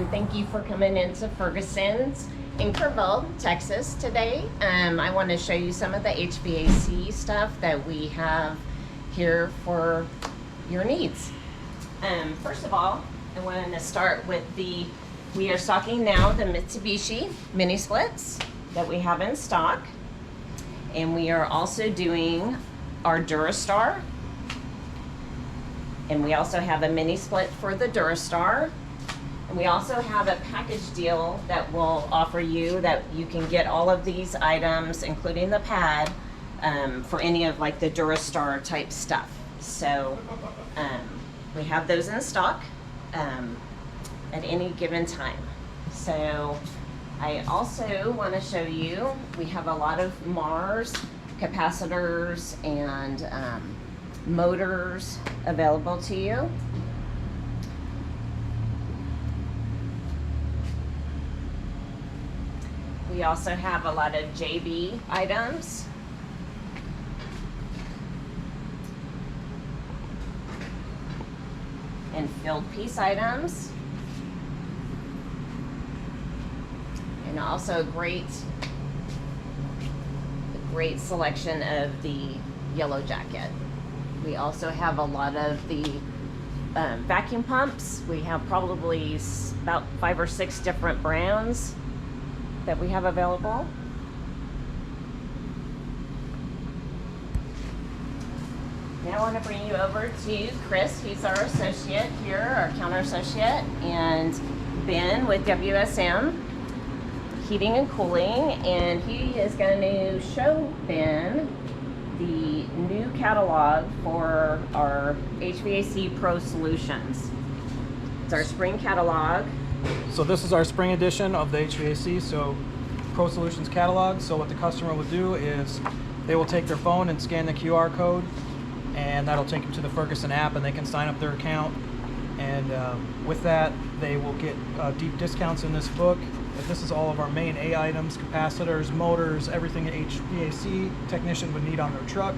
and thank you for coming into Ferguson's in Kerrville, Texas today. I want to show you some of the HVAC stuff that we have here for your needs. First of all, I wanted to start with we are stocking now the Mitsubishi mini splits that we have in stock. And we are also doing our Durastar. And we also have a mini split for the Durastar. And we also have a package deal that will offer you that you can get all of these items, including the pad, for any of like the Durastar type stuff. So we have those in stock at any given time. So I also want to show you, we have a lot of Mars capacitors and motors available to you. We also have a lot of JB items. And filled piece items. And also a great selection of the yellow jacket. We also have a lot of the vacuum pumps. We have probably about 5 or 6 different brands that we have available. Now I want to bring you over to Chris. He's our associate here, our counter associate, and Ben with WSM Heating and Cooling, and he is going to show Ben the new catalog for our HVAC Pro Solutions. It's our spring catalog. So this is our spring edition of the HVAC, so Pro Solutions catalog. So what the customer will do is they will take their phone and scan the QR code, and that'll take them to the Ferguson app, and they can sign up their account. And with that, they will get deep discounts in this book. But this is all of our main A items: capacitors, motors, everything an HVAC technician would need on their truck.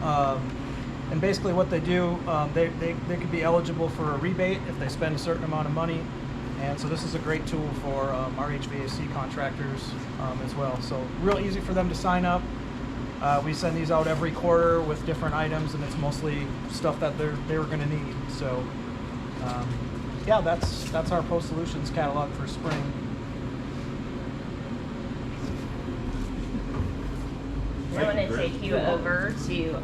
And basically what they do, they could be eligible for a rebate if they spend a certain amount of money. And so this is a great tool for our HVAC contractors as well. So real easy for them to sign up. We send these out every quarter with different items, and it's mostly stuff that they were going to need. So yeah, that's our Pro Solutions catalog for spring. I want to take you over to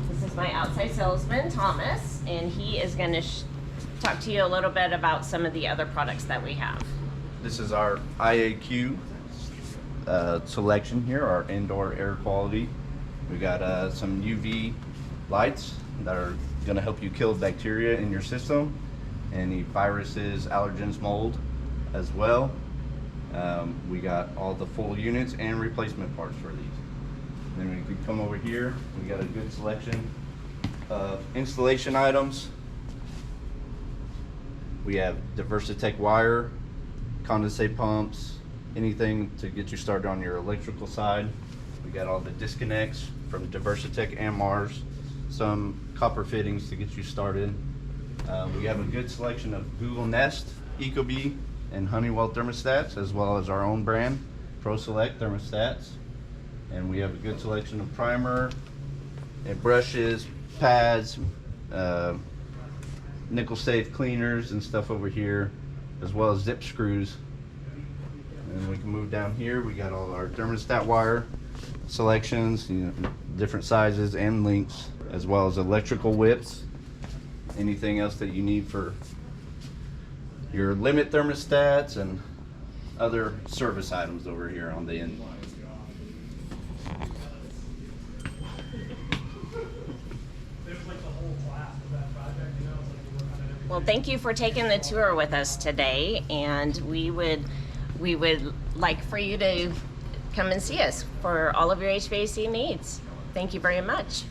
this is my outside salesman, Thomas, and he is going to talk to you a little bit about some of the other products that we have. This is our IAQ selection here, our indoor air quality. We got some UV lights that are going to help you kill bacteria in your system, any viruses, allergens, mold as well. We got all the full units and replacement parts for these. Then we could come over here, we got a good selection of installation items. We have Diversitech wire, condensate pumps, anything to get you started on your electrical side. We got all the disconnects from Diversitech and Mars, some copper fittings to get you started. We have a good selection of Google Nest, Ecobee, and Honeywell thermostats, as well as our own brand, Pro Select thermostats. And we have a good selection of primer and brushes, pads, nickel safe cleaners and stuff over here, as well as zip screws. And we can move down here. We got all our thermostat wire selections, different sizes and lengths, as well as electrical whips. Anything else that you need for your limit thermostats and other service items over here on the end. Well, thank you for taking the tour with us today, and we would like for you to come and see us for all of your HVAC needs. Thank you very much.